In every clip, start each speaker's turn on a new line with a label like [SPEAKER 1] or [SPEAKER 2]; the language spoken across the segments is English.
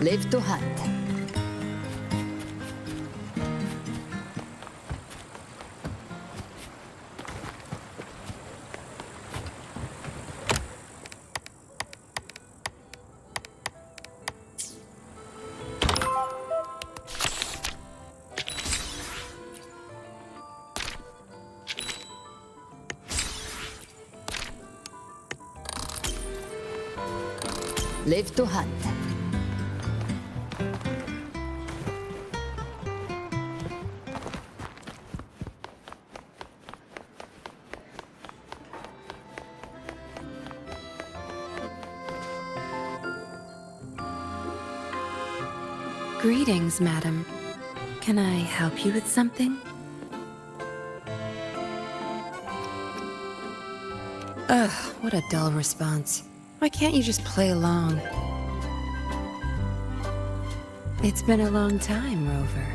[SPEAKER 1] Live to hunt. Live to hunt.
[SPEAKER 2] Greetings, madam. Can I help you with something? Ugh, what a dull response. Why can't you just play along? It's been a long time, Rover.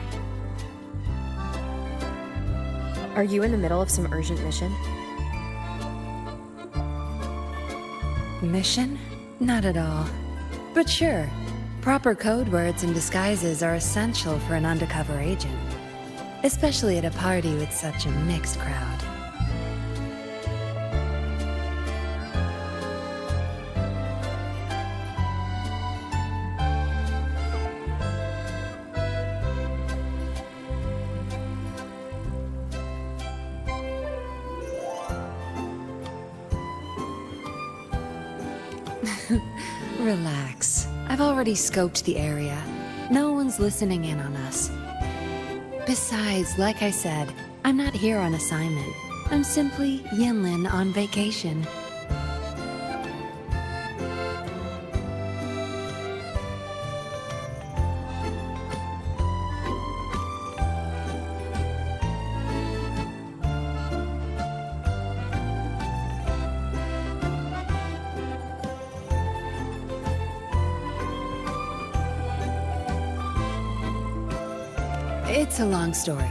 [SPEAKER 3] Are you in the middle of some urgent mission?
[SPEAKER 2] Mission? Not at all. But sure, proper code words and disguises are essential for an undercover agent. Especially at a party with such a mixed crowd. Relax. I've already scoped the area. No one's listening in on us. Besides, like I said, I'm not here on assignment. I'm simply Yinlin on vacation. It's a long story.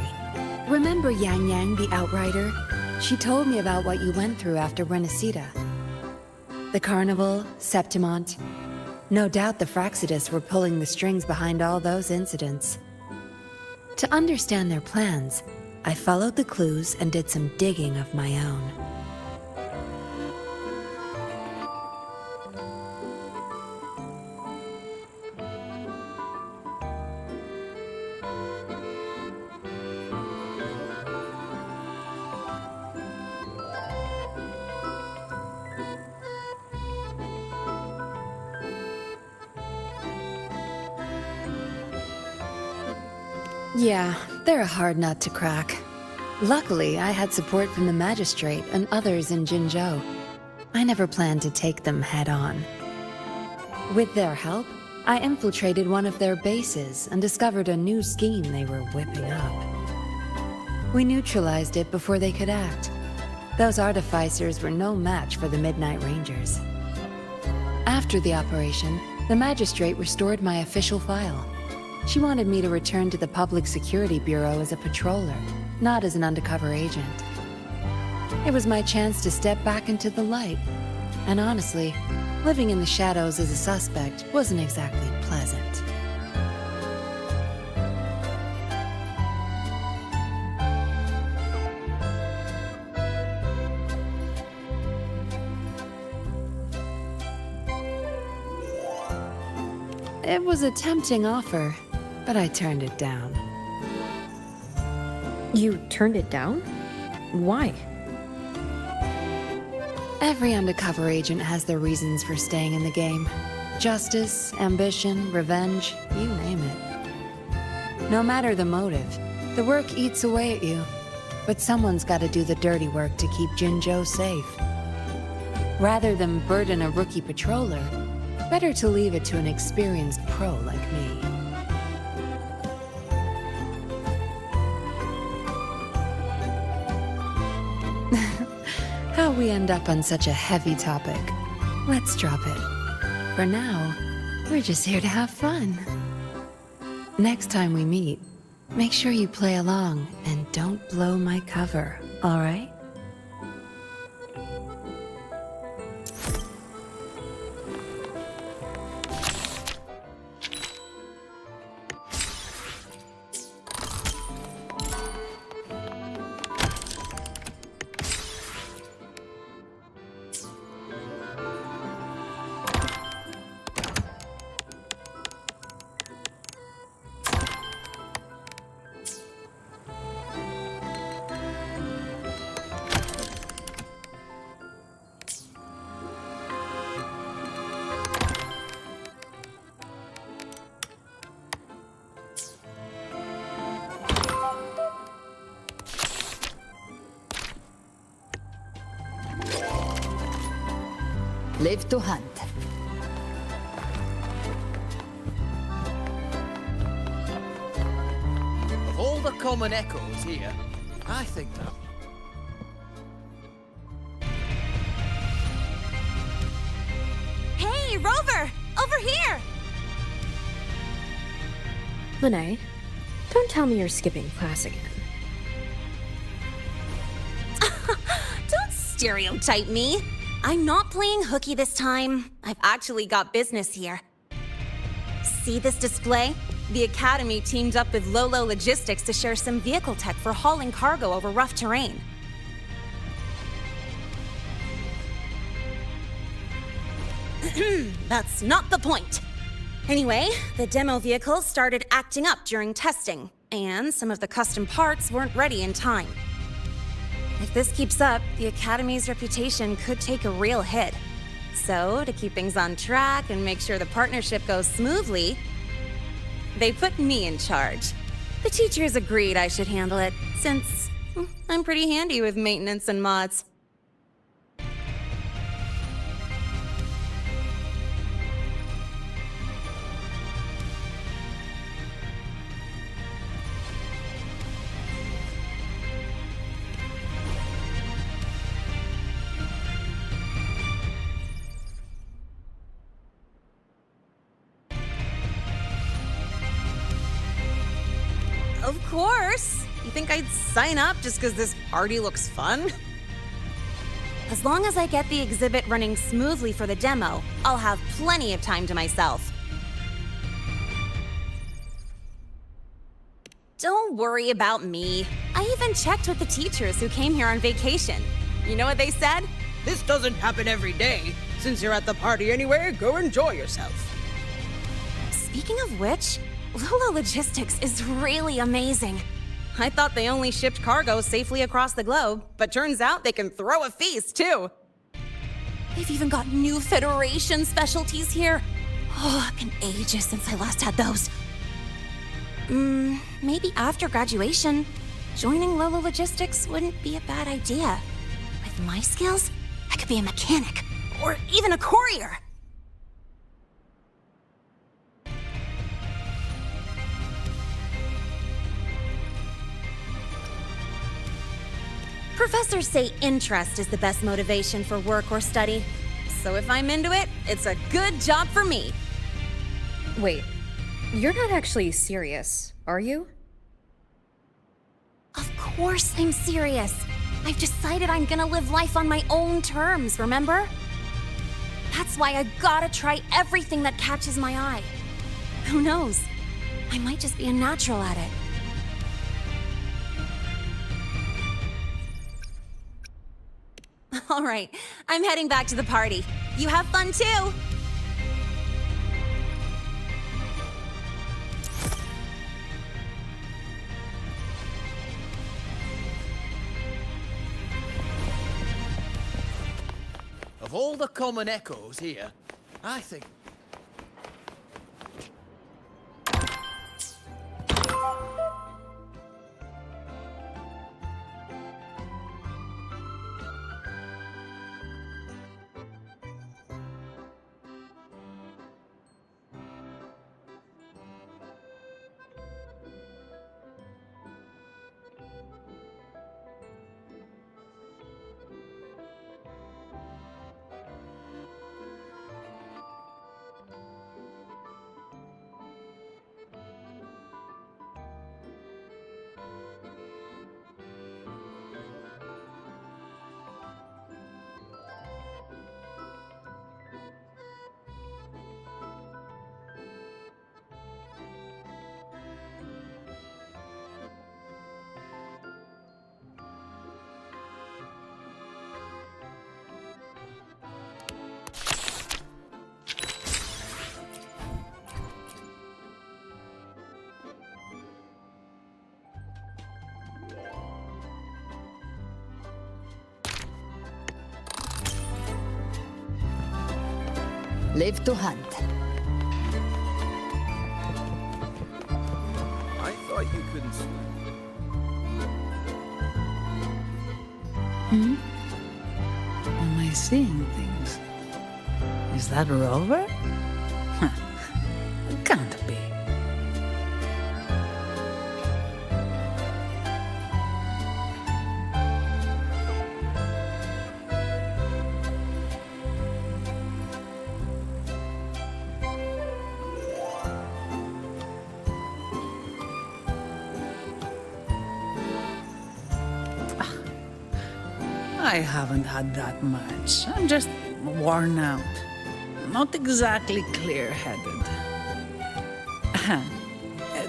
[SPEAKER 2] Remember Yang Yang, the Outrider? She told me about what you went through after Renacida. The Carnival, Septimont. No doubt the Fraxidus were pulling the strings behind all those incidents. To understand their plans, I followed the clues and did some digging of my own. Yeah, they're a hard nut to crack. Luckily, I had support from the Magistrate and others in Jinzhou. I never planned to take them head-on. With their help, I infiltrated one of their bases and discovered a new scheme they were whipping up. We neutralized it before they could act. Those artificers were no match for the Midnight Rangers. After the operation, the Magistrate restored my official file. She wanted me to return to the Public Security Bureau as a patroller, not as an undercover agent. It was my chance to step back into the light. And honestly, living in the shadows as a suspect wasn't exactly pleasant. It was a tempting offer, but I turned it down.
[SPEAKER 3] You turned it down? Why?
[SPEAKER 2] Every undercover agent has their reasons for staying in the game. Justice, ambition, revenge, you name it. No matter the motive, the work eats away at you. But someone's got to do the dirty work to keep Jinzhou safe. Rather than burden a rookie patroller, better to leave it to an experienced pro like me. How we end up on such a heavy topic. Let's drop it. For now, we're just here to have fun. Next time we meet, make sure you play along and don't blow my cover, all right?
[SPEAKER 1] Live to hunt.
[SPEAKER 4] Of all the common echoes here, I think that...
[SPEAKER 5] Hey, Rover! Over here!
[SPEAKER 3] Lene, don't tell me you're skipping class again.
[SPEAKER 5] Don't stereotype me. I'm not playing hooky this time. I've actually got business here. See this display? The Academy teamed up with Lolo Logistics to share some vehicle tech for hauling cargo over rough terrain. That's not the point. Anyway, the demo vehicle started acting up during testing, and some of the custom parts weren't ready in time. If this keeps up, the Academy's reputation could take a real hit. So, to keep things on track and make sure the partnership goes smoothly, they put me in charge. The teachers agreed I should handle it, since I'm pretty handy with maintenance and mods. Of course! You think I'd sign up just because this party looks fun? As long as I get the exhibit running smoothly for the demo, I'll have plenty of time to myself. Don't worry about me. I even checked with the teachers who came here on vacation. You know what they said?
[SPEAKER 4] This doesn't happen every day. Since you're at the party anyway, go enjoy yourself.
[SPEAKER 5] Speaking of which, Lolo Logistics is really amazing. I thought they only shipped cargo safely across the globe, but turns out they can throw a feast, too. They've even got new Federation specialties here. Oh, it's been ages since I last had those. Maybe after graduation, joining Lolo Logistics wouldn't be a bad idea. With my skills, I could be a mechanic, or even a courier. Professors say interest is the best motivation for work or study. So if I'm into it, it's a good job for me.
[SPEAKER 3] Wait, you're not actually serious, are you?
[SPEAKER 5] Of course I'm serious. I've decided I'm gonna live life on my own terms, remember? That's why I gotta try everything that catches my eye. Who knows? I might just be a natural at it. All right, I'm heading back to the party. You have fun too!
[SPEAKER 4] Of all the common echoes here, I think...
[SPEAKER 1] Live to hunt.
[SPEAKER 4] I thought you couldn't swim.
[SPEAKER 6] Am I seeing things? Is that Rover? Huh. Can't be. I haven't had that much. I'm just worn out. Not exactly clear-headed.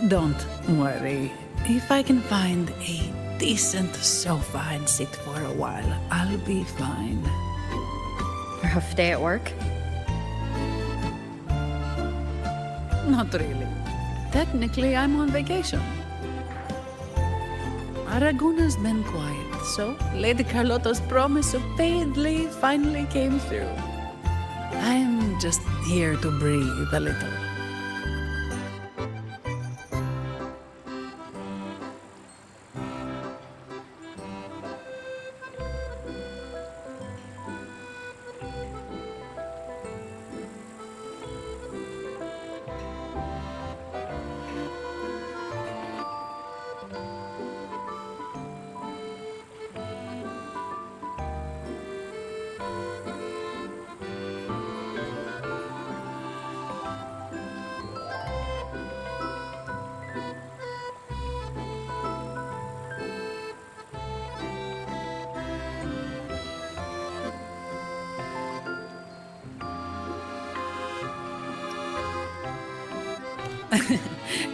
[SPEAKER 6] Don't worry. If I can find a decent sofa and sit for a while, I'll be fine.
[SPEAKER 3] Rough day at work?
[SPEAKER 6] Not really. Technically, I'm on vacation. Aragona's been quiet, so Lady Carlotta's promise of paid leave finally came through. I'm just here to breathe a little.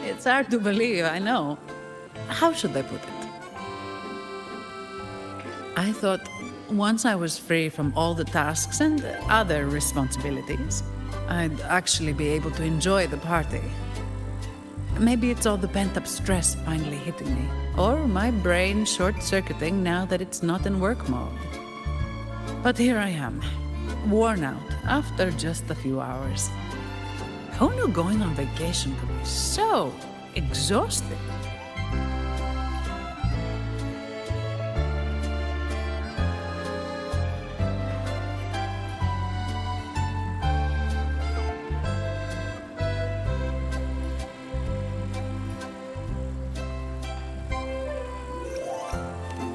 [SPEAKER 6] It's hard to believe, I know. How should I put it? I thought once I was free from all the tasks and other responsibilities, I'd actually be able to enjoy the party. Maybe it's all the pent-up stress finally hitting me, or my brain short-circuiting now that it's not in work mode. But here I am, worn out after just a few hours. Who knew going on vacation could be so exhausting?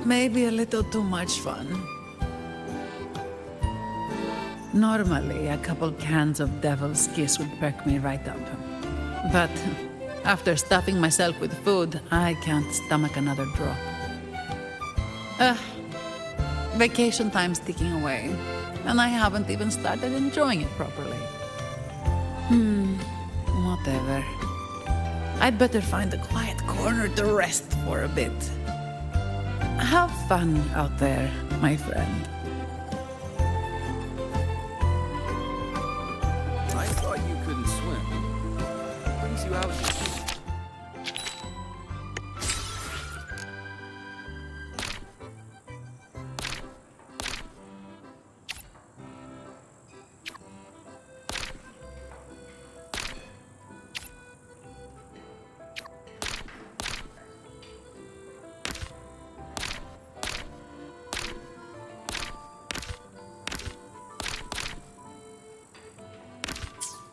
[SPEAKER 6] Maybe a little too much fun. Normally, a couple cans of Devil's Kiss would perk me right up. But after stuffing myself with food, I can't stomach another drop. Vacation time's ticking away, and I haven't even started enjoying it properly. Whatever. I'd better find a quiet corner to rest for a bit. Have fun out there, my friend.
[SPEAKER 7] I thought you couldn't swim. What brings you out here?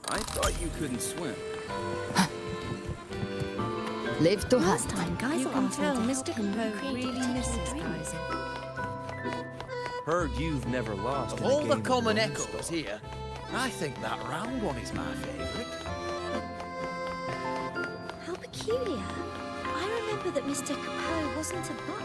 [SPEAKER 7] I thought you couldn't swim.
[SPEAKER 1] Live to
[SPEAKER 8] Last
[SPEAKER 1] hunt.
[SPEAKER 8] time, guys
[SPEAKER 9] You
[SPEAKER 8] were
[SPEAKER 9] can
[SPEAKER 8] asking
[SPEAKER 9] tell
[SPEAKER 8] to
[SPEAKER 9] Mr.
[SPEAKER 8] help him
[SPEAKER 9] Capone
[SPEAKER 8] create
[SPEAKER 9] really
[SPEAKER 8] detective
[SPEAKER 9] misses
[SPEAKER 8] stories.
[SPEAKER 7] Heard you've never lost
[SPEAKER 9] Of
[SPEAKER 7] in a
[SPEAKER 9] all the
[SPEAKER 7] game
[SPEAKER 9] common
[SPEAKER 7] Lone
[SPEAKER 9] echoes
[SPEAKER 7] Star.
[SPEAKER 9] here, I think that round one is my favorite.
[SPEAKER 8] How peculiar. I remember that Mr. Capone wasn't a buck.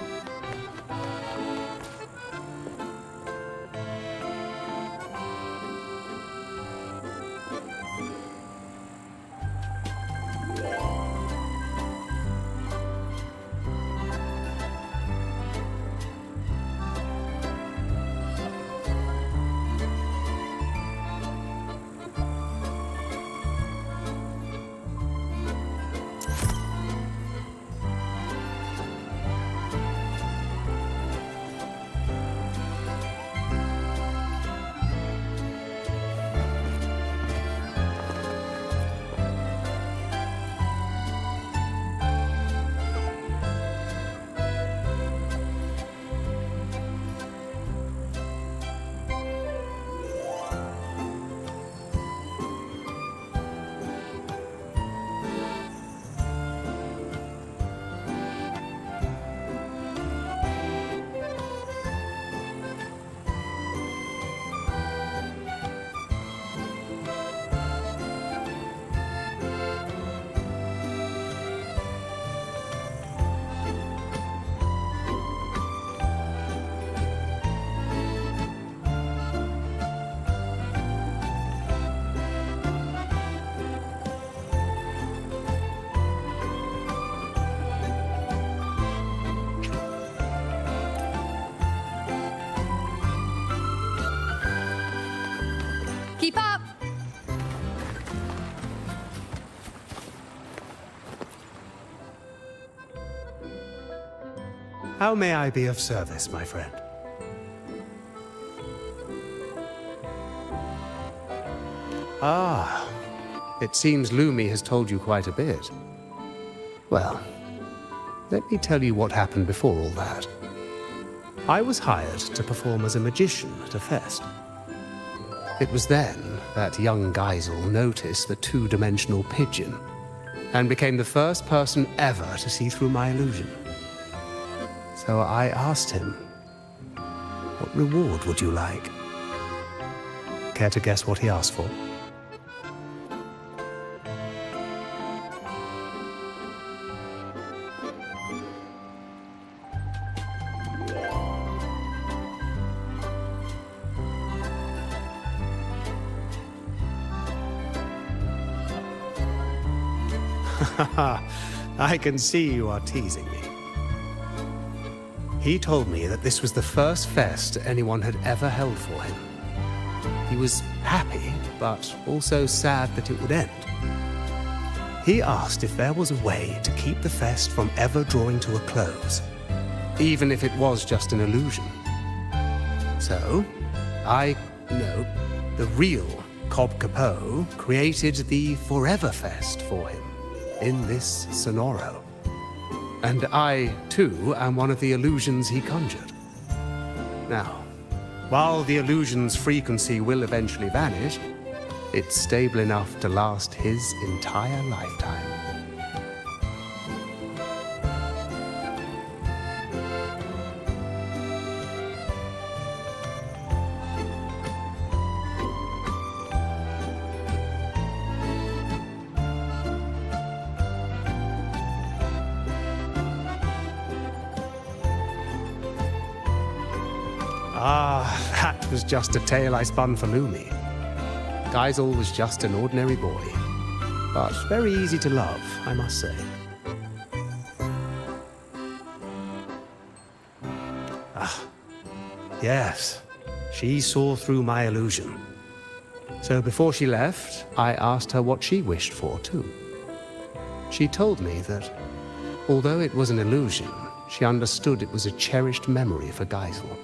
[SPEAKER 1] Keep up!
[SPEAKER 10] How may I be of service, my friend? Ah, it seems Lumi has told you quite a bit. Well, let me tell you what happened before all that. I was hired to perform as a magician at a fest. It was then that young Geisel noticed the two-dimensional pigeon and became the first person ever to see through my illusion. So I asked him, what reward would you like? Care to guess what he asked for? I can see you are teasing me. He told me that this was the first fest anyone had ever held for him. He was happy, but also sad that it would end. He asked if there was a way to keep the fest from ever drawing to a close, even if it was just an illusion. So, the real Cobb Capot created the Forever Fest for him in this Sonoro. And I, too, am one of the illusions he conjured. Now, while the illusion's frequency will eventually vanish, it's stable enough to last his entire lifetime. Ah, that was just a tale I spun for Lumi. Geisel was just an ordinary boy, but very easy to love, I must say. Ah, yes, she saw through my illusion. So before she left, I asked her what she wished for, too. She told me that, although it was an illusion, she understood it was a cherished memory for Geisel.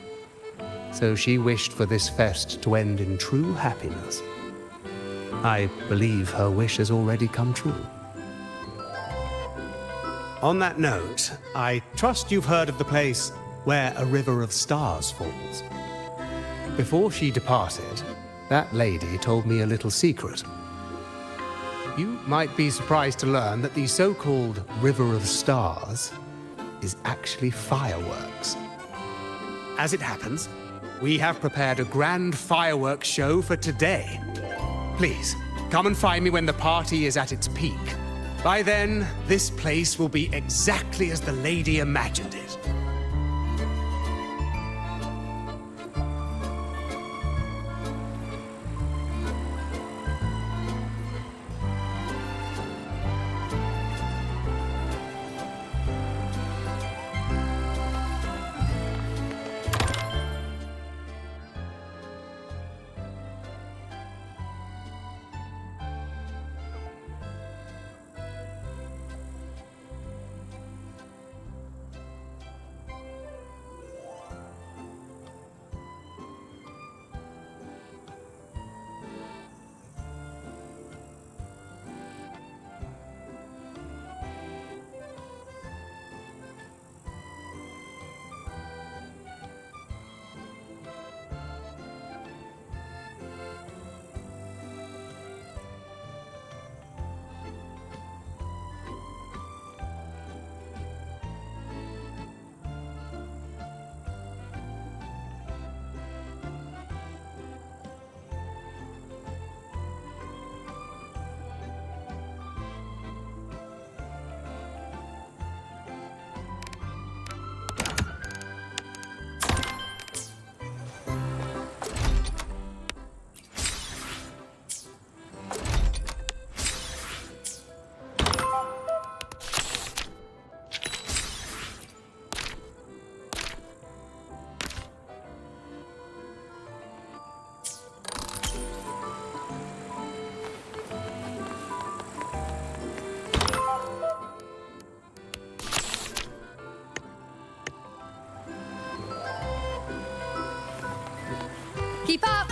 [SPEAKER 10] So she wished for this fest to end in true happiness. I believe her wish has already come true. On that note, I trust you've heard of the place where a river of stars falls. Before she departed, that lady told me a little secret. You might be surprised to learn that the so-called River of Stars is actually fireworks. As it happens, we have prepared a grand fireworks show for today. Please, come and find me when the party is at its peak. By then, this place will be exactly as the lady imagined it.
[SPEAKER 2] Keep up!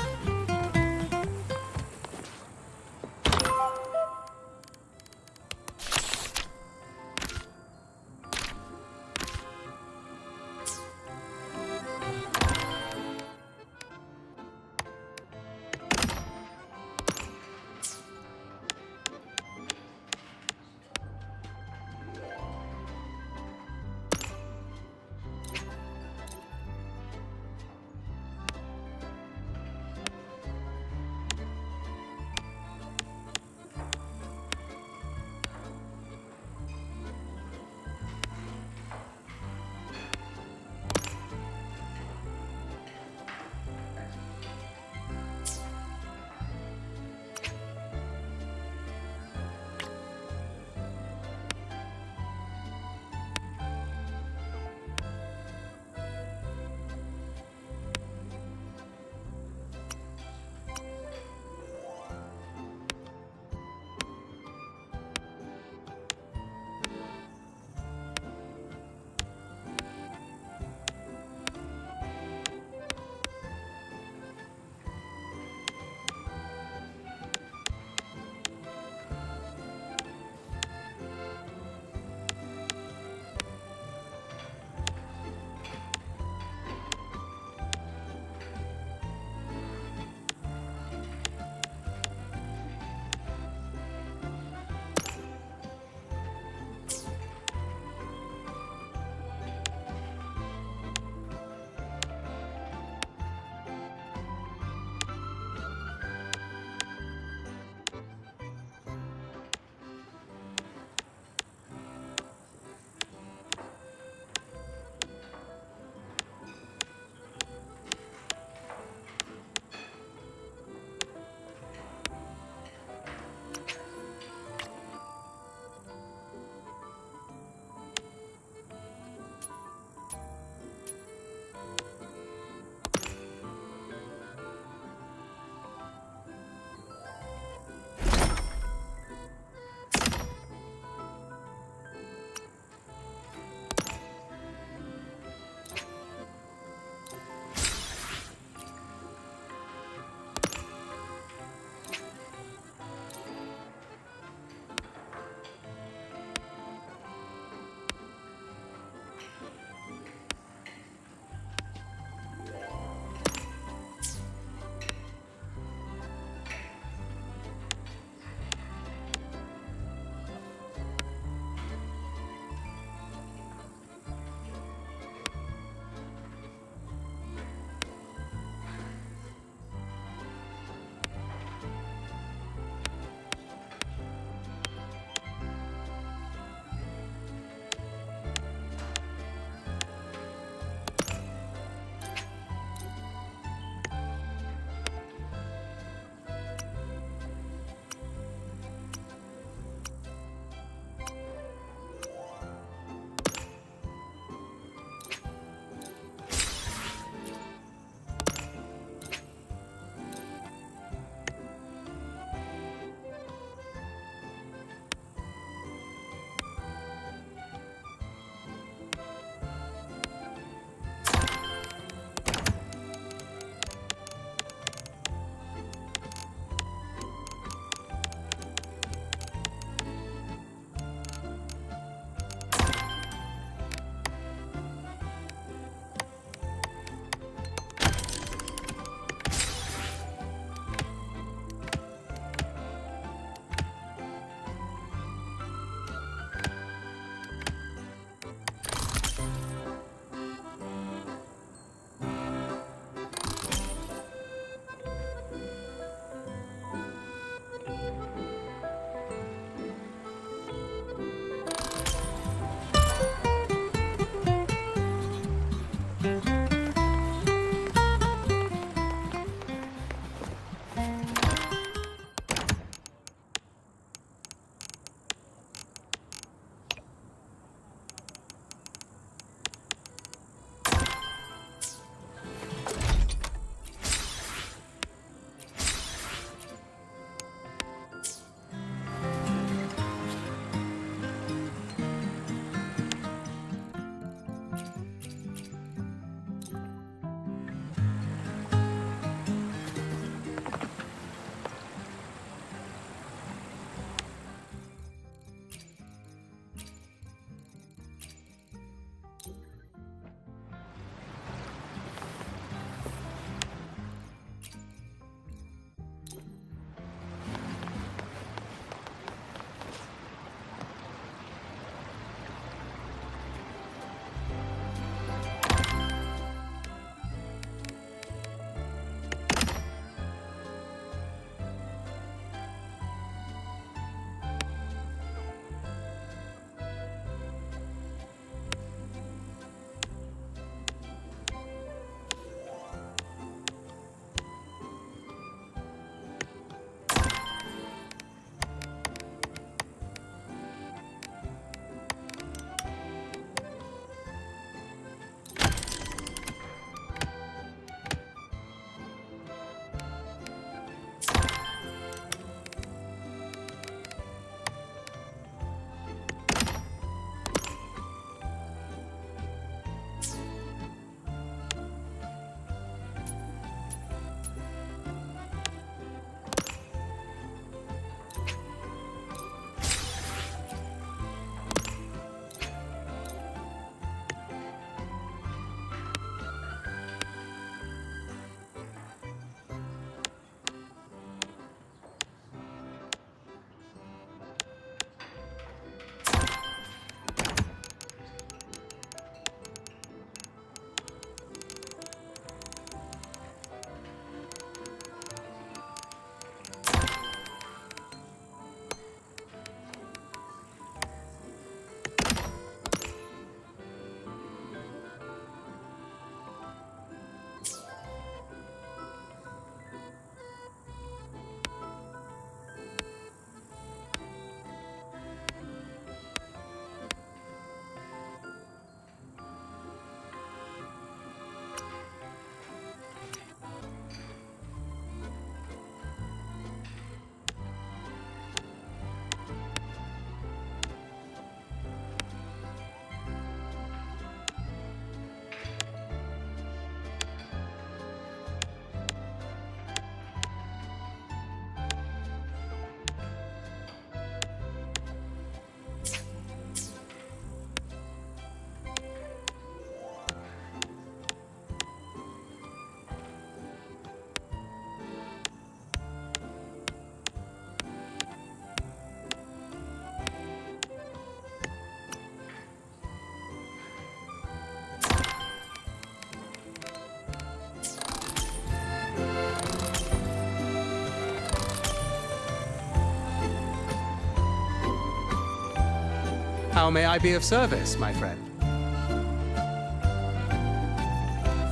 [SPEAKER 10] How may I be of service, my friend?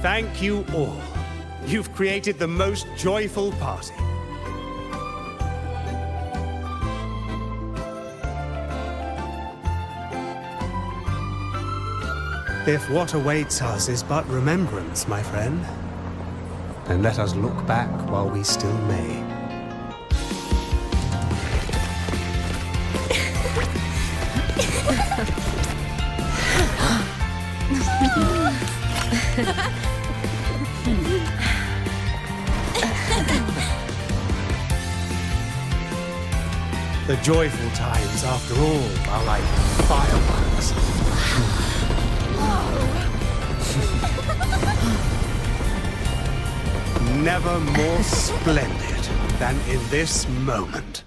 [SPEAKER 10] Thank you all. You've created the most joyful party. If what awaits us is but remembrance, my friend, then let us look back while we still may. The joyful times, after all, are like fireworks. Never more splendid than in this moment.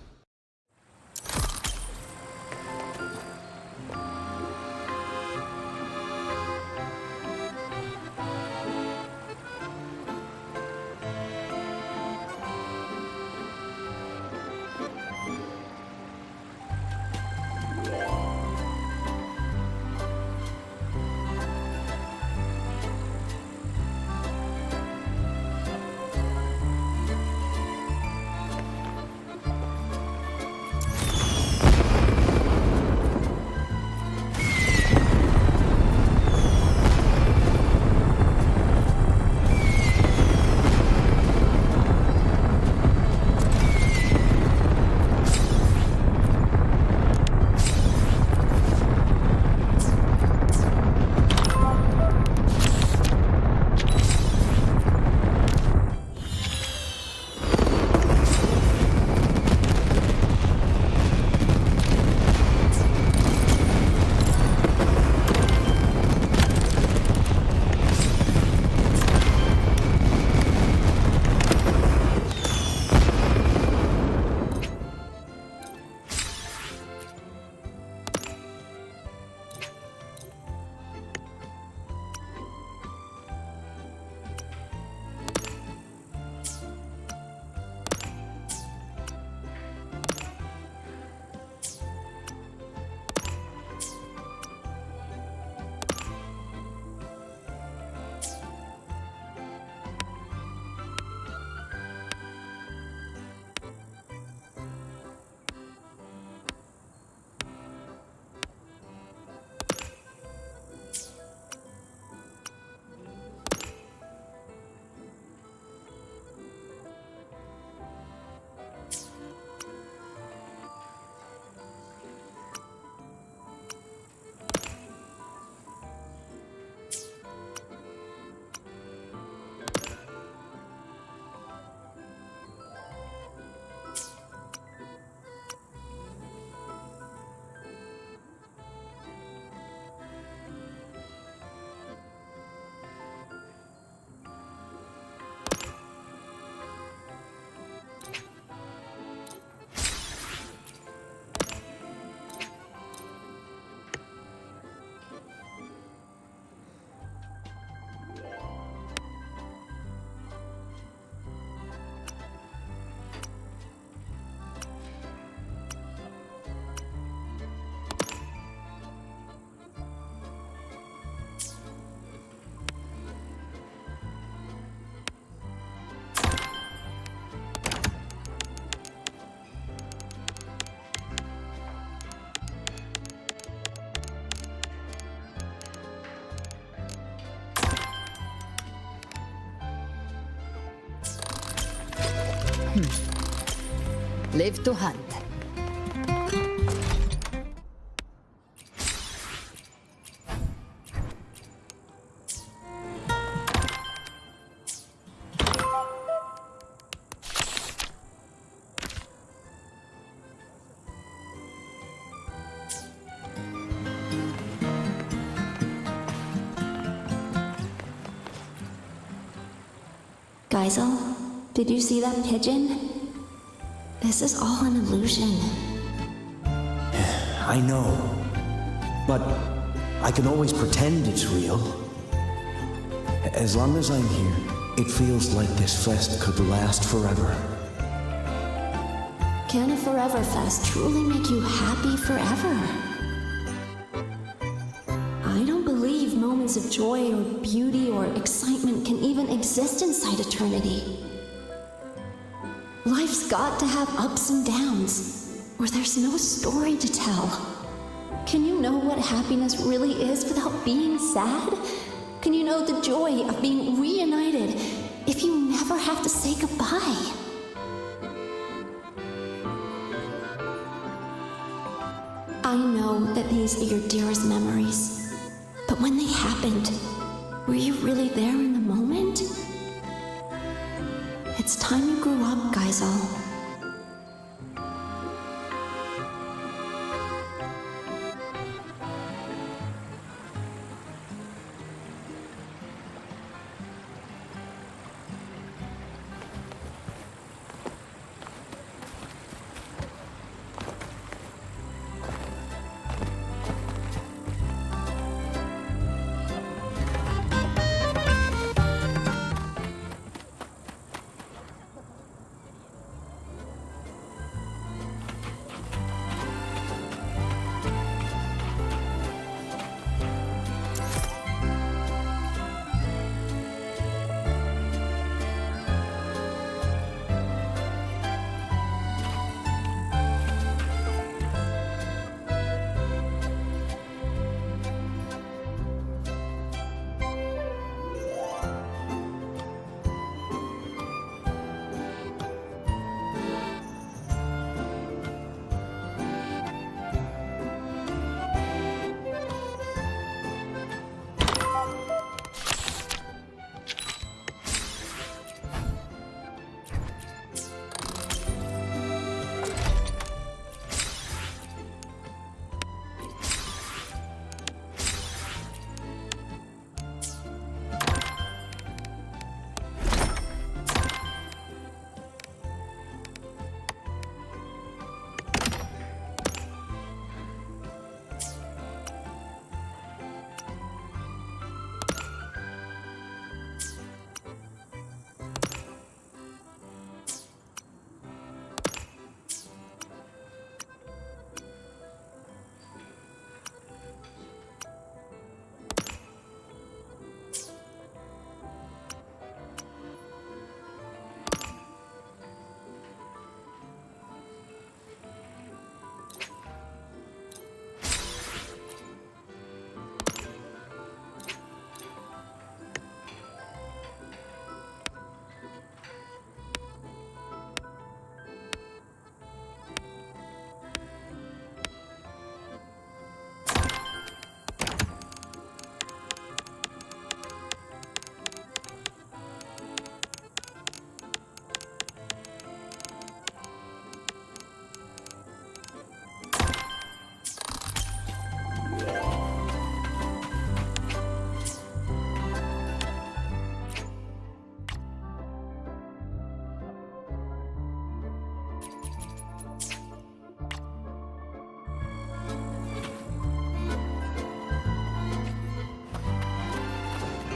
[SPEAKER 1] Live to hunt.
[SPEAKER 8] Geisel, did you see that pigeon? This is all an illusion.
[SPEAKER 11] I know. But I can always pretend it's real. As long as I'm here, it feels like this fest could last forever.
[SPEAKER 8] Can a Forever Fest truly make you happy forever? feelings of joy or beauty or excitement can even exist inside eternity. Life's got to have ups and downs, or there's no story to tell. Can you know what happiness really is without being sad? Can you know the joy of being reunited if you never have to say goodbye? I know that these are your dearest memories, but when they happened, were you really there in the moment? It's time you grew up, Geisel.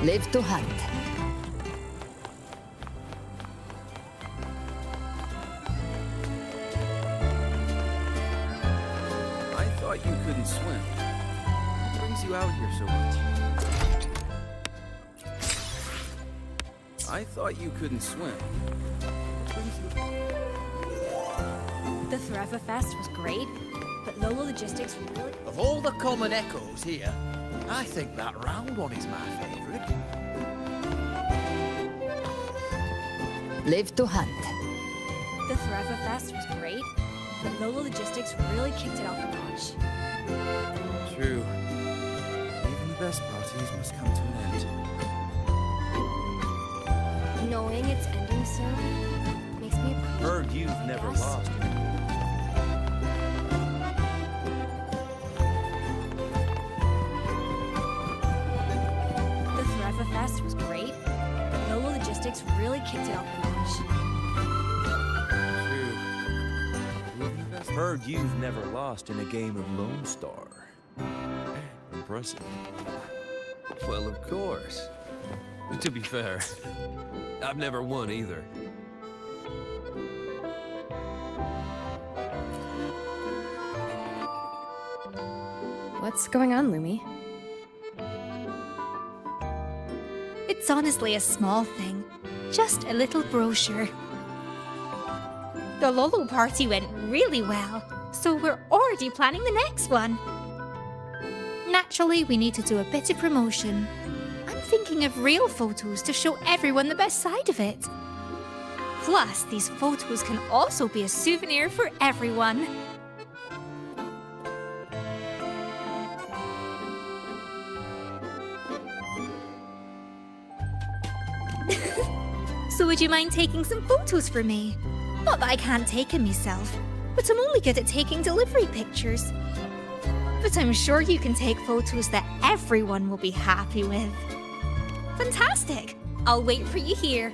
[SPEAKER 1] Live to hunt.
[SPEAKER 7] I thought you couldn't swim. What brings you out here so much? I thought you couldn't swim. What brings you...
[SPEAKER 5] The Forever Fest was great, but Lolo Logistics really...
[SPEAKER 9] Of all the common echoes here, I think that round one is my favorite.
[SPEAKER 1] Live to hunt.
[SPEAKER 5] The Forever Fest was great, but Lolo Logistics really kicked it up a notch.
[SPEAKER 7] True. Even the best parties must come to an end.
[SPEAKER 5] Knowing it's ending soon makes me appreciate...
[SPEAKER 7] Heard you've never lost.
[SPEAKER 5] The Forever Fest was great, but Lolo Logistics really kicked it up a notch.
[SPEAKER 7] True. Even the best... Heard you've never lost in a game of Lone Star. Impressive.
[SPEAKER 12] Well, of course. To be fair, I've never won either.
[SPEAKER 3] What's going on, Lumi?
[SPEAKER 13] honestly a small thing. Just a little brochure. The Lolo party went really well, so we're already planning the next one. Naturally, we need to do a bit of promotion. I'm thinking of real photos to show everyone the best side of it. Plus, these photos can also be a souvenir for everyone. So would you mind taking some photos for me? Not that I can't take them myself, but I'm only good at taking delivery pictures. But I'm sure you can take photos that everyone will be happy with. Fantastic! I'll wait for you here.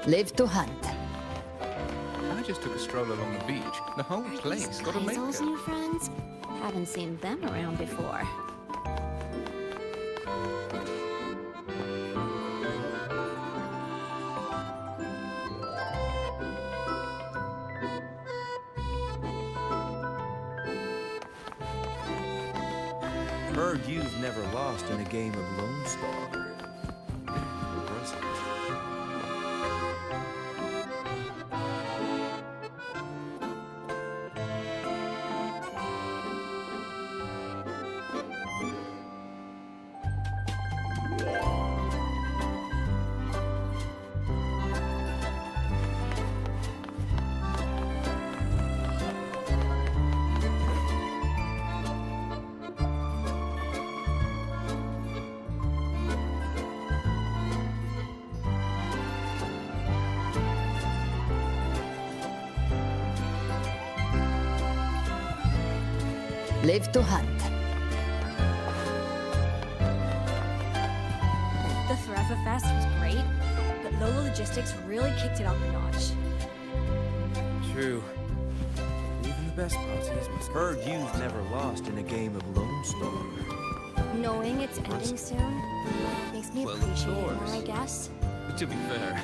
[SPEAKER 1] Live to hunt.
[SPEAKER 14] I just took a stroll along the beach. The whole place got a
[SPEAKER 8] Those
[SPEAKER 14] makeover.
[SPEAKER 8] new friends? Haven't seen them around before.
[SPEAKER 7] Heard you've never lost in a game of Lone Star. Impressive.
[SPEAKER 1] Live to hunt.
[SPEAKER 15] The Forever Fest was great, but Lola Logistics really kicked it up a notch.
[SPEAKER 7] True. Even the best parties must... Heard you've never lost in a game of Lone Star.
[SPEAKER 15] Knowing it's ending soon makes me
[SPEAKER 12] Well, of
[SPEAKER 15] appreciate it more,
[SPEAKER 12] course.
[SPEAKER 15] I guess.
[SPEAKER 12] To be fair,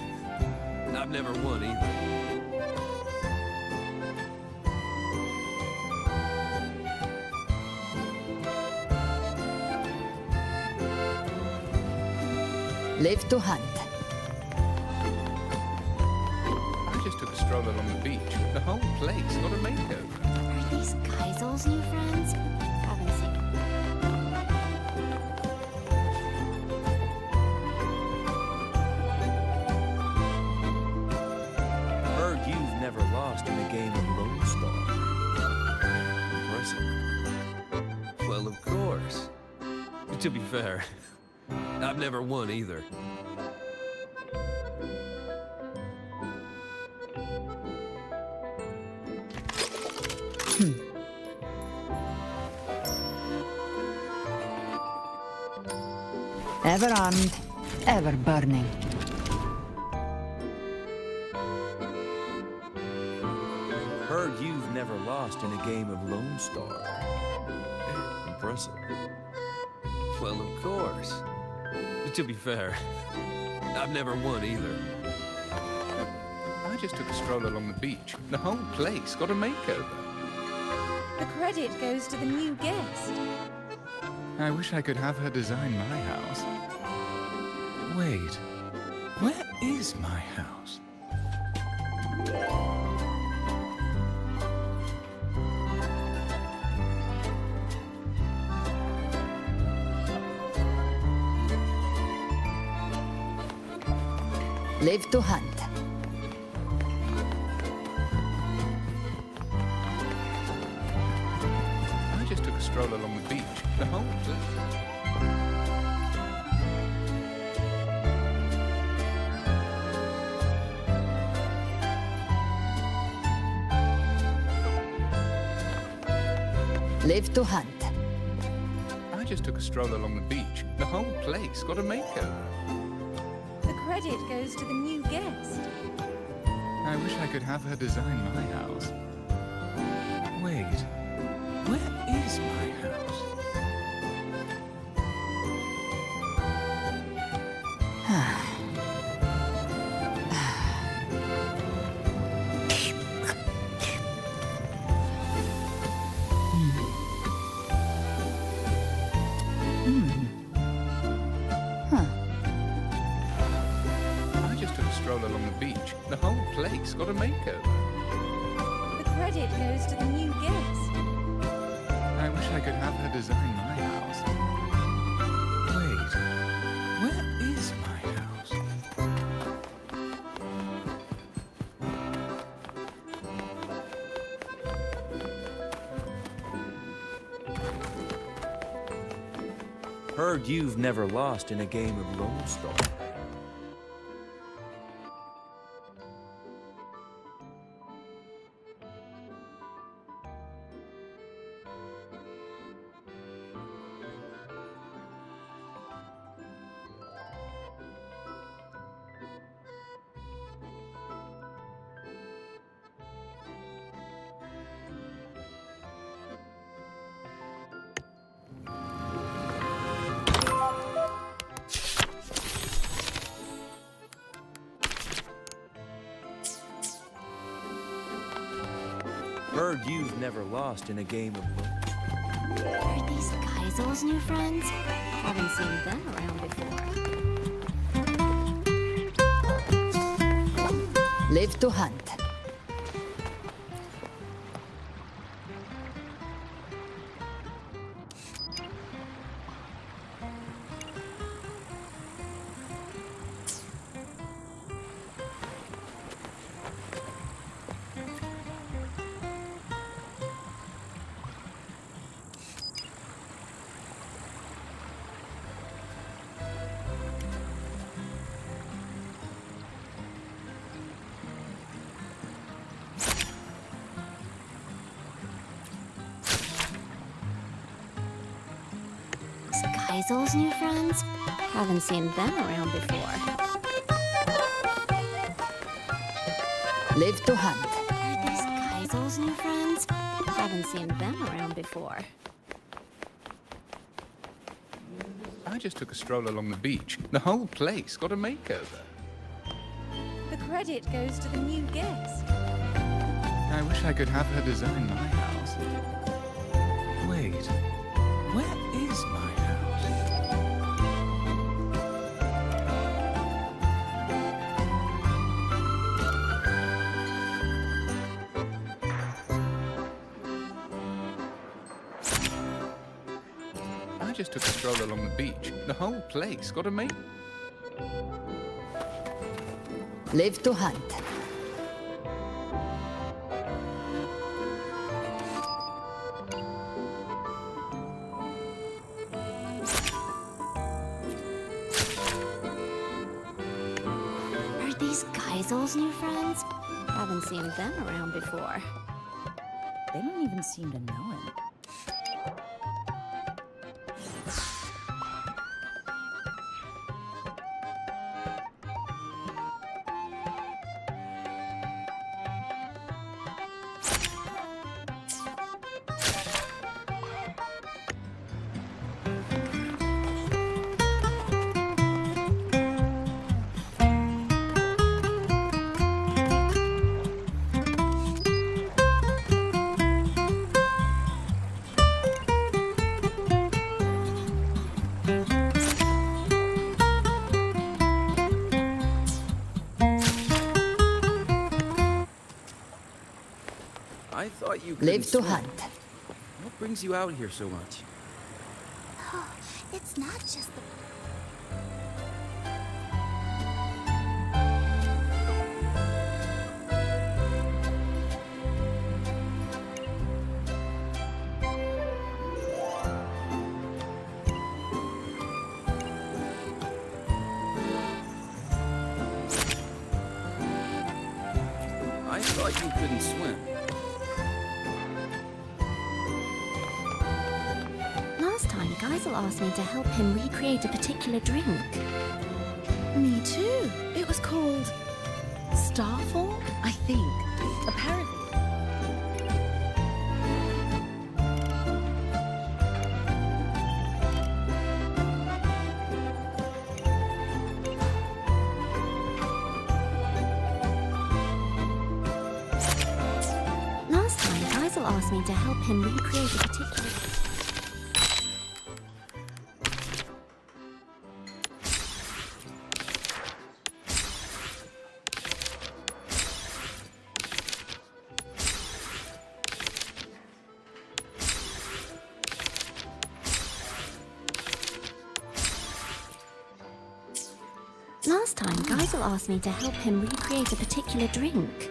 [SPEAKER 12] I've never won either.
[SPEAKER 1] Live to hunt.
[SPEAKER 14] I just took a stroll along the beach. The whole place got a makeover.
[SPEAKER 8] Are these Kaisel's new friends? Haven't seen them.
[SPEAKER 7] Heard you've never lost in a game of Lone Star. Impressive.
[SPEAKER 12] Well, of course. To be fair, I've never won either.
[SPEAKER 1] Ever armed, ever burning.
[SPEAKER 7] Heard you've never lost in a game of Lone Star. Impressive.
[SPEAKER 12] Well, of course. To be fair, I've never won either.
[SPEAKER 14] I just took a stroll along the beach. The whole place got a makeover.
[SPEAKER 15] The credit goes to the new guest.
[SPEAKER 14] I wish I could have her design my house. Wait, where is my house?
[SPEAKER 1] Live to hunt.
[SPEAKER 14] I just took a stroll along the beach. The whole place.
[SPEAKER 1] Live to hunt.
[SPEAKER 14] I just took a stroll along the beach. The whole place got a makeover.
[SPEAKER 15] The credit goes to the new guest.
[SPEAKER 14] I wish I could have her design my house. Wait, where is my house? I just took a stroll along the beach. The whole place got a makeover.
[SPEAKER 15] The credit goes to the new guest.
[SPEAKER 14] I wish I could have her design my house. Wait, where is my house?
[SPEAKER 7] Heard you've never lost in a game of Lone Star. Heard you've never lost in a game of Lone Star.
[SPEAKER 8] Are these Kaisel's new friends? Haven't seen them around before.
[SPEAKER 1] Live to hunt.
[SPEAKER 8] Kaisel's new friends? Haven't seen them around before.
[SPEAKER 1] Live to hunt.
[SPEAKER 8] Are these Kaisel's new friends? Haven't seen them around before.
[SPEAKER 14] I just took a stroll along the beach. The whole place got a makeover.
[SPEAKER 15] The credit goes to the new guest.
[SPEAKER 14] I wish I could have her design my house. Wait, where is my I just took a stroll along the beach. The whole place got a make.
[SPEAKER 1] Live to hunt.
[SPEAKER 8] Are these Kaisel's new friends? Haven't seen them around before.
[SPEAKER 15] They don't even seem to know him.
[SPEAKER 7] I thought you
[SPEAKER 1] Live
[SPEAKER 7] couldn't
[SPEAKER 1] to
[SPEAKER 7] swim.
[SPEAKER 1] hunt.
[SPEAKER 7] What brings you out here so much?
[SPEAKER 8] Oh, it's not just the...
[SPEAKER 7] I thought you couldn't swim.
[SPEAKER 8] Last time, Geisel asked me to help him recreate a particular drink.
[SPEAKER 16] Me too. It was called Starfall, I think. Apparently.
[SPEAKER 8] Last time, Geisel asked me to help him recreate a particular... Last time, Geisel asked me to help him recreate a particular drink.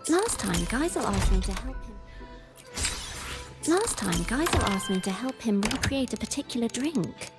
[SPEAKER 8] Last time, Geisel asked me to help him... Last time, Geisel asked me to help him recreate a particular drink.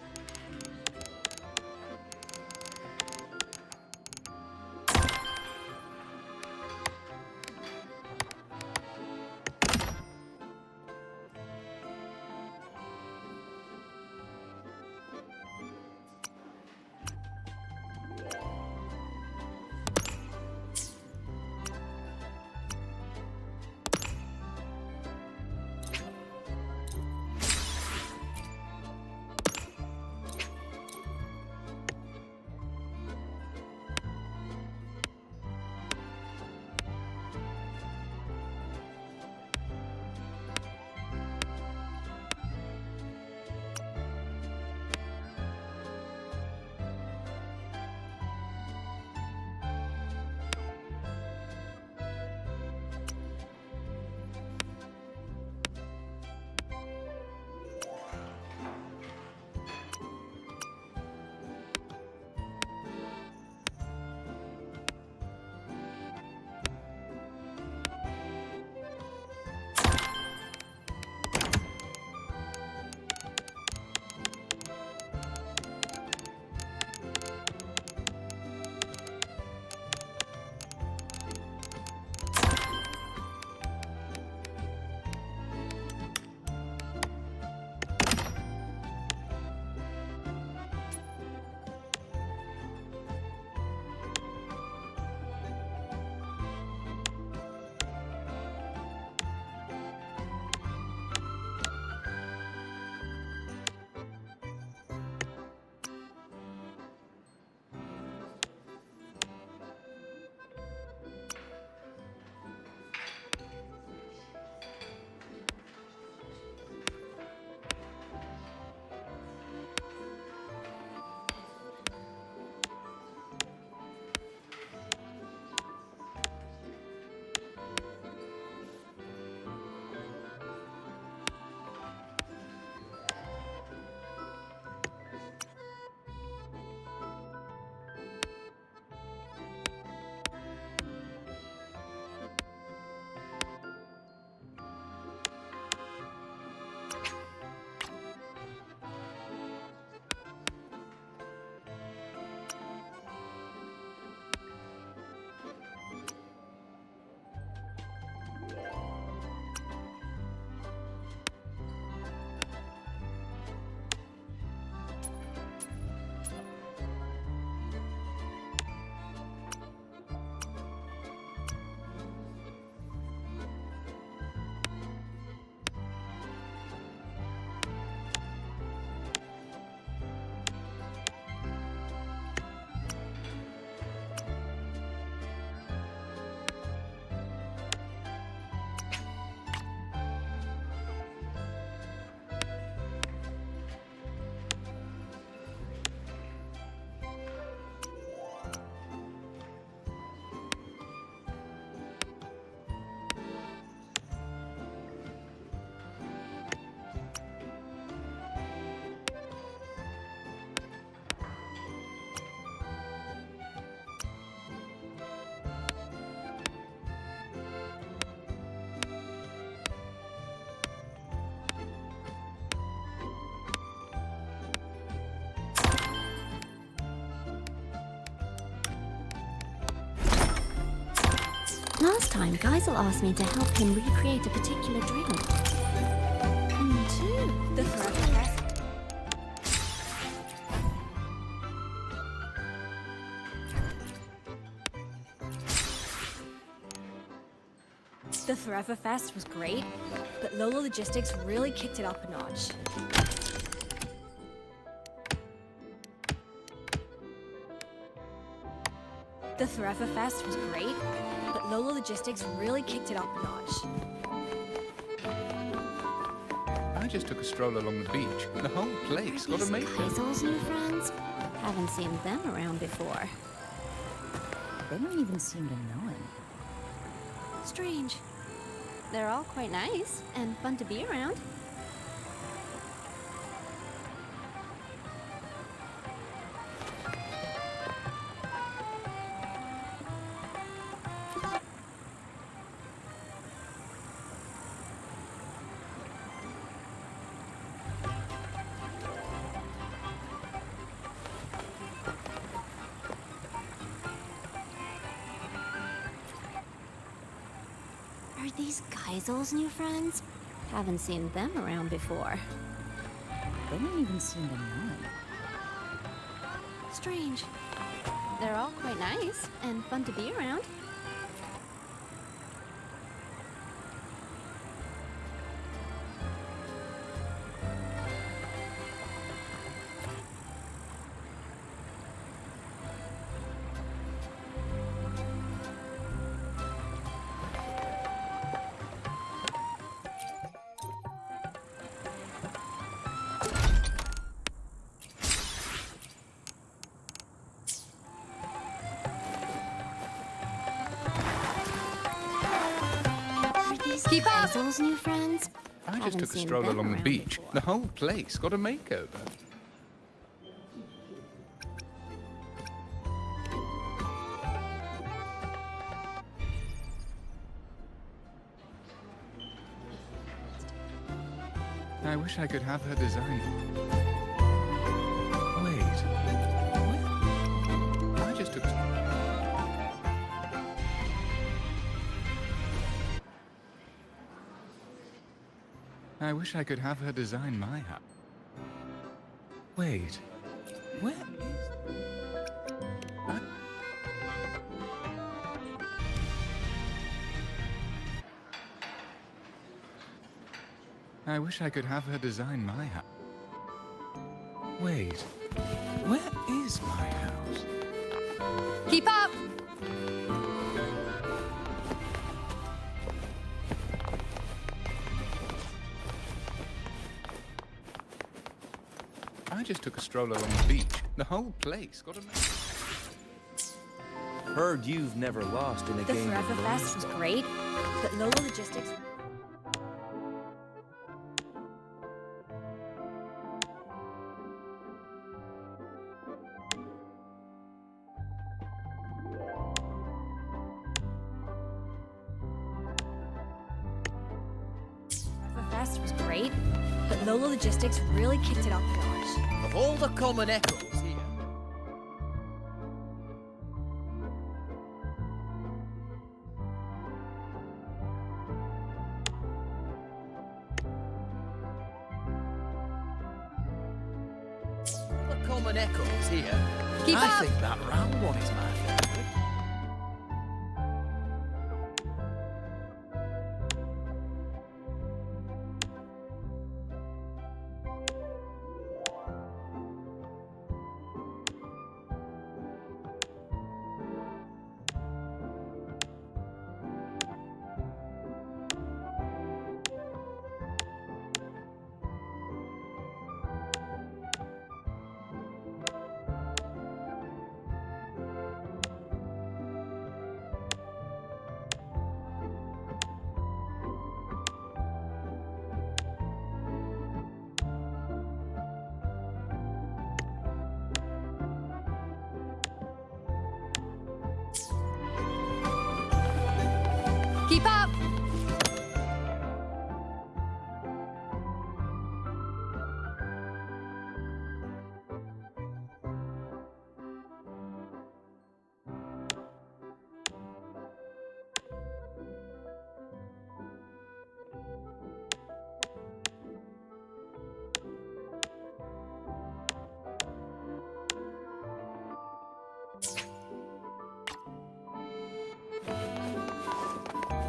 [SPEAKER 8] Last time, Geisel asked me to help him recreate a particular drink.
[SPEAKER 16] Me too.
[SPEAKER 15] The Forever Fest. The Forever Fest was great, but Lola Logistics really kicked it up a notch. The Forever Fest was great, but Lola Logistics really kicked it up a notch.
[SPEAKER 14] I just took a stroll along the beach. The whole place got a makeover.
[SPEAKER 8] Geisel's new friends? Haven't seen them around before.
[SPEAKER 16] They don't even seem to know him.
[SPEAKER 8] Strange. They're all quite nice and fun to be around. Are these Geisel's new friends? Haven't seen them around before.
[SPEAKER 16] They don't even seem to know him.
[SPEAKER 8] Strange. They're all quite nice and fun to be around.
[SPEAKER 2] Keep up!
[SPEAKER 8] Geisel's new friends?
[SPEAKER 14] I just
[SPEAKER 8] Haven't
[SPEAKER 14] took a
[SPEAKER 8] seen
[SPEAKER 14] stroll
[SPEAKER 8] them
[SPEAKER 14] along the
[SPEAKER 8] around
[SPEAKER 14] beach.
[SPEAKER 8] before.
[SPEAKER 14] The whole place got a makeover. I wish I could have her design. Wait. What? I just took. I wish I could have her design my house. Wait. Where is... I wish I could have her design my house. Wait. Where is my house?
[SPEAKER 2] Keep up!
[SPEAKER 14] I just took a stroll along the beach. The whole place got a...
[SPEAKER 7] Heard you've never lost in a
[SPEAKER 15] The
[SPEAKER 7] game of
[SPEAKER 15] Forever
[SPEAKER 7] Lone
[SPEAKER 15] Fest was
[SPEAKER 7] Star.
[SPEAKER 15] great, but Lola Logistics... Forever Fest was great, but Lola Logistics really kicked it up a notch.
[SPEAKER 9] Of all the common echoes here, the common echoes here,
[SPEAKER 2] Keep
[SPEAKER 9] I
[SPEAKER 2] up!
[SPEAKER 9] think that round one is my favourite.
[SPEAKER 2] Keep up!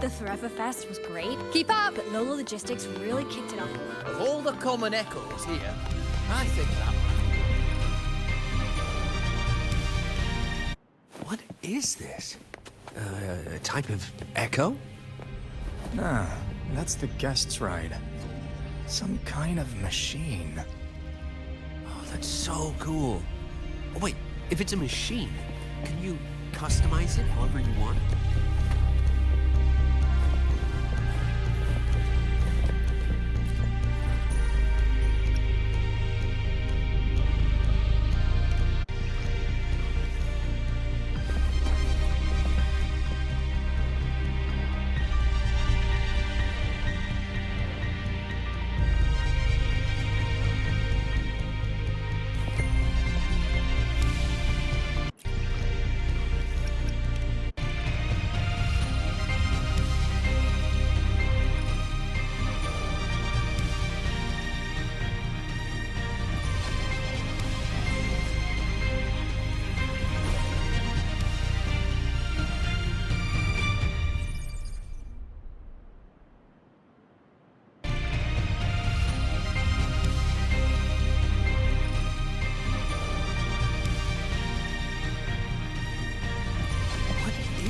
[SPEAKER 15] The Forever Fest was great.
[SPEAKER 1] Keep up!
[SPEAKER 15] But Lola Logistics really kicked it up.
[SPEAKER 9] Of all the common echoes here, I think that
[SPEAKER 12] What is this? A type of echo?
[SPEAKER 14] Ah, that's the guest's ride. Some kind of machine.
[SPEAKER 12] Oh, that's so cool. Oh, wait, if it's a machine, can you customize it however you want?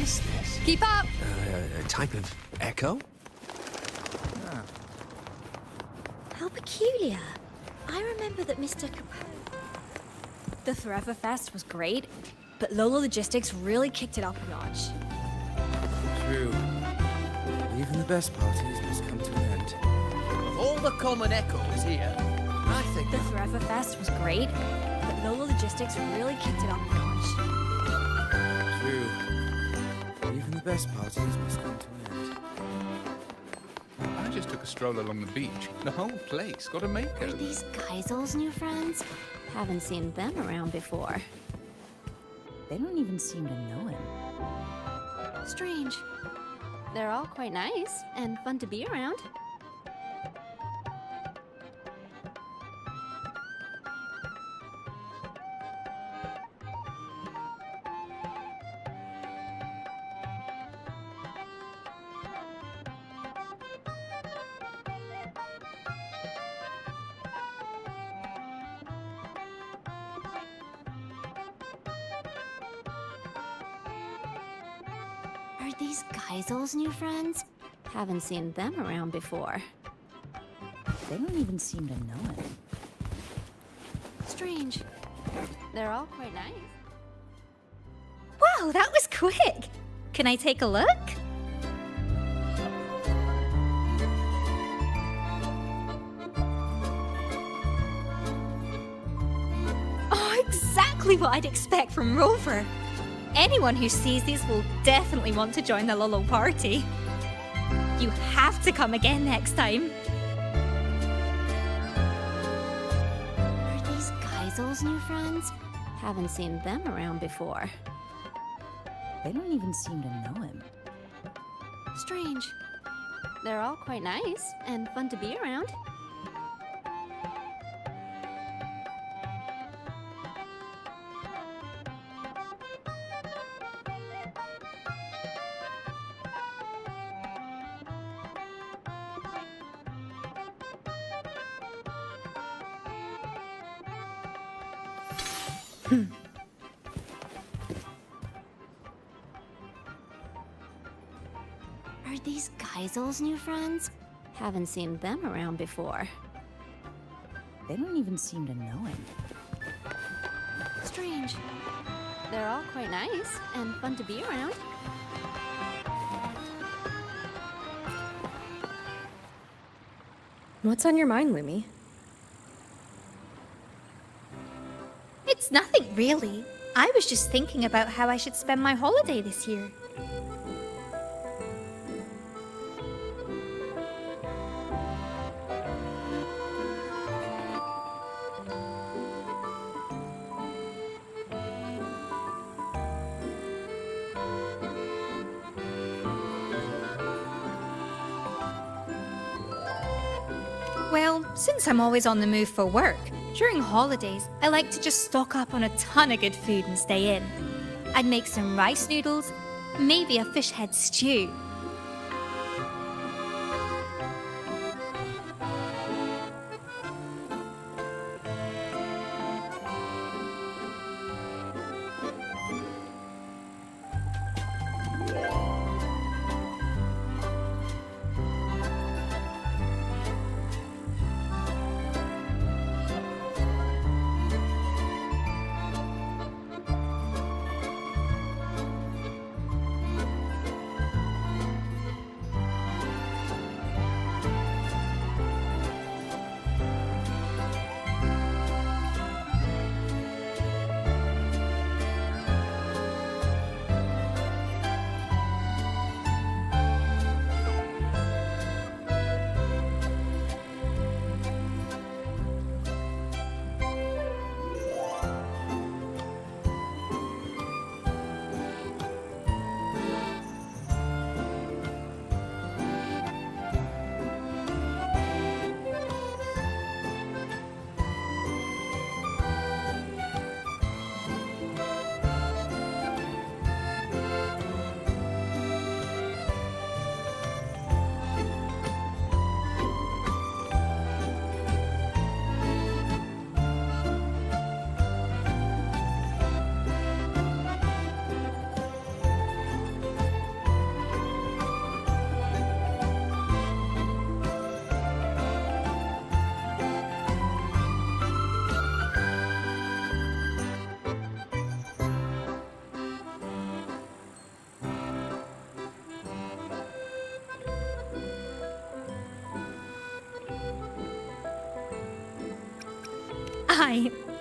[SPEAKER 12] Is this?
[SPEAKER 1] Keep up!
[SPEAKER 12] A type of echo?
[SPEAKER 13] How peculiar. I remember that Mr.
[SPEAKER 15] The Forever Fest was great, but Lola Logistics really kicked it up a notch.
[SPEAKER 7] True. Even the best parties must come to an end.
[SPEAKER 9] of all the common echoes here, I think
[SPEAKER 15] The Forever Fest was great, but Lola Logistics really kicked it up a notch.
[SPEAKER 7] True. Even the best parties must come to an end.
[SPEAKER 14] I just took a stroll along the beach. The whole place got a
[SPEAKER 8] Are
[SPEAKER 14] makeover.
[SPEAKER 8] these Geisel's new friends? Haven't seen them around before.
[SPEAKER 16] They don't even seem to know him.
[SPEAKER 8] Strange. They're all quite nice and fun to be around. Are these Geisel's new friends? Haven't seen them around before.
[SPEAKER 16] They don't even seem to know him.
[SPEAKER 8] Strange. They're all quite nice.
[SPEAKER 13] Wow, that was quick! Can I take a look? Oh, exactly what I'd expect from Rover. Anyone who sees these will definitely want to join the Lolo party. You have to come again next time.
[SPEAKER 8] Are these Geisel's new friends? Haven't seen them around before.
[SPEAKER 16] They don't even seem to know him.
[SPEAKER 8] Strange. They're all quite nice and fun to be around. Are these Geisel's new friends? Haven't seen them around before.
[SPEAKER 16] They don't even seem to know him.
[SPEAKER 8] Strange. They're all quite nice and fun to be around.
[SPEAKER 3] What's on your mind, Lumi?
[SPEAKER 13] It's nothing really. I was just thinking about how I should spend my holiday this year. Well, since I'm always on the move for work, during holidays, I like to just stock up on a ton of good food and stay in. I'd make some rice noodles, maybe a fish head stew.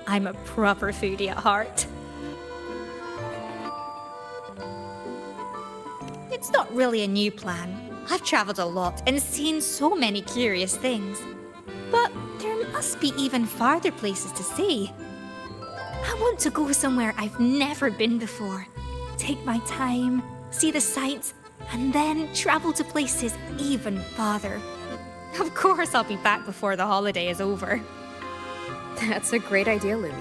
[SPEAKER 13] I'm a proper foodie at heart. It's not really a new plan. I've traveled a lot and seen so many curious things. But there must be even farther places to see. I want to go somewhere I've never been before. Take my time, see the sights, and then travel to places even farther. Of course, I'll be back before the holiday is over.
[SPEAKER 3] That's a great idea, Lumi.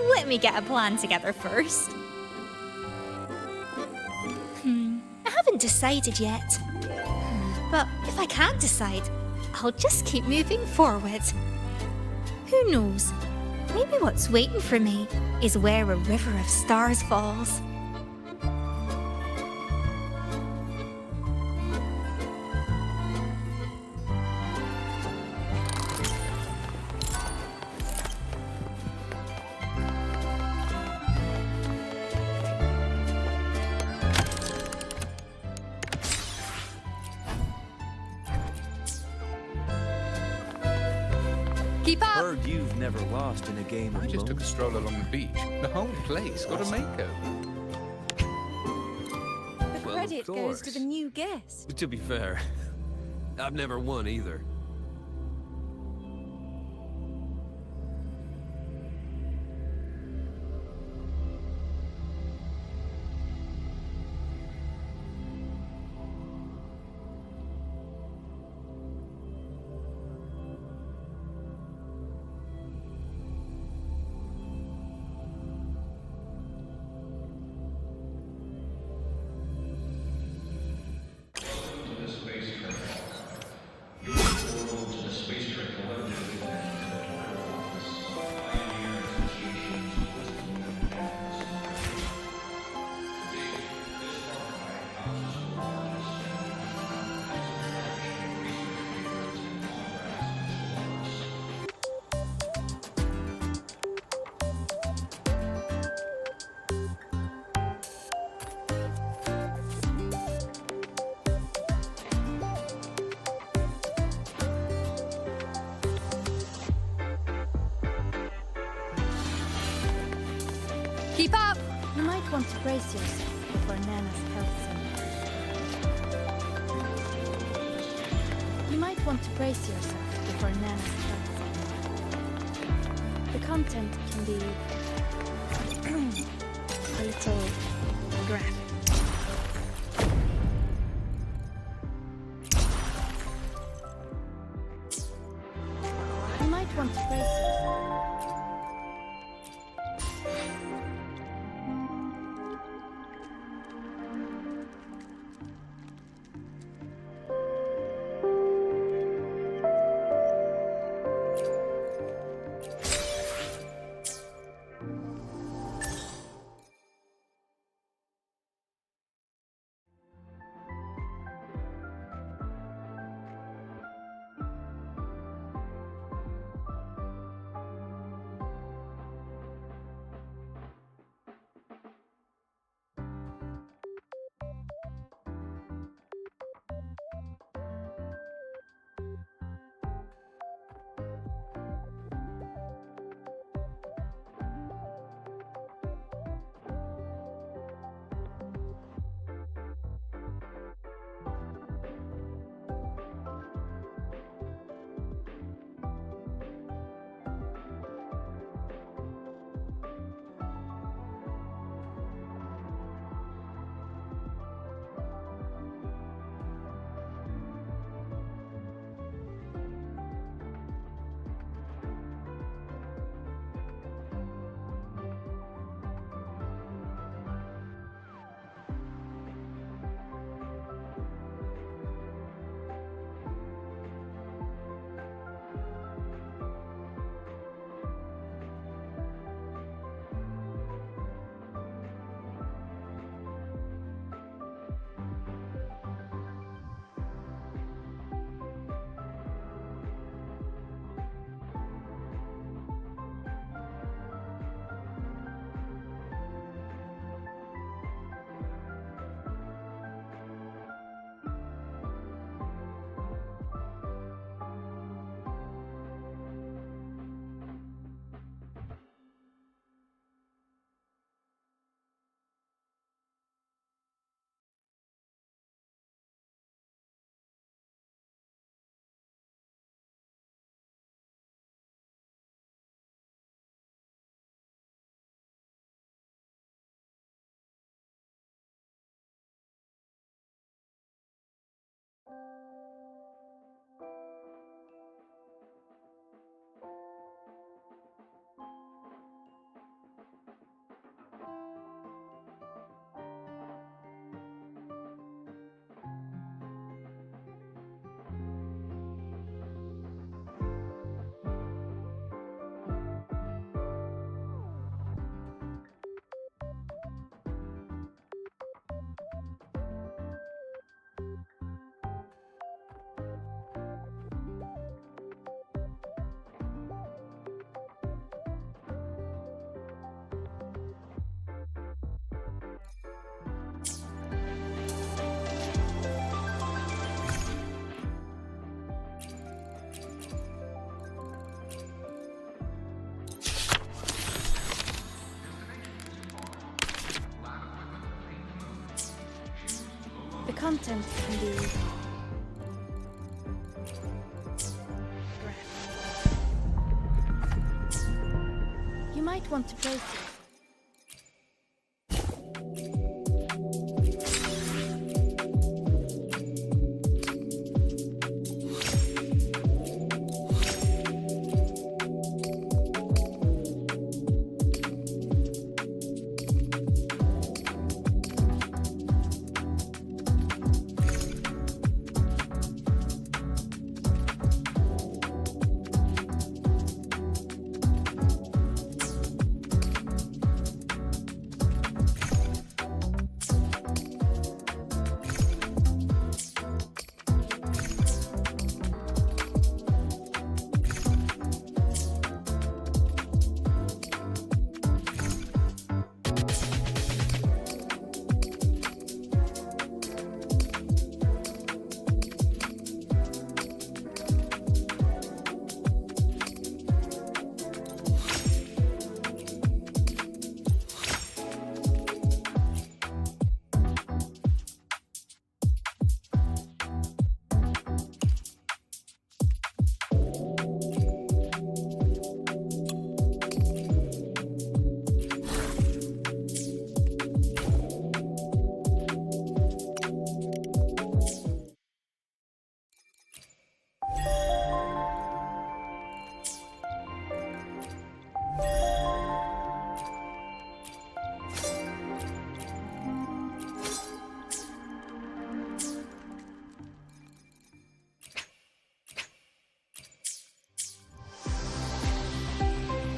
[SPEAKER 13] Let me get a plan together first. I haven't decided yet. But if I can't decide, I'll just keep moving forward. Who knows? Maybe what's waiting for me is where a river of stars falls.
[SPEAKER 1] Keep up!
[SPEAKER 7] Heard you've never lost in a game of
[SPEAKER 14] I just took a
[SPEAKER 7] Lone
[SPEAKER 14] stroll along the beach. The whole place got a makeover.
[SPEAKER 15] The
[SPEAKER 12] Well,
[SPEAKER 15] credit
[SPEAKER 12] of
[SPEAKER 15] goes to
[SPEAKER 12] course.
[SPEAKER 15] the new guest.
[SPEAKER 12] To be fair, I've never won either.
[SPEAKER 1] Keep up!
[SPEAKER 15] You might want to brace yourself before Nana's health center. You might want to brace yourself before Nana's health center. The content can be a little graphic. You might want to brace yourself. The content can be... You might want to place it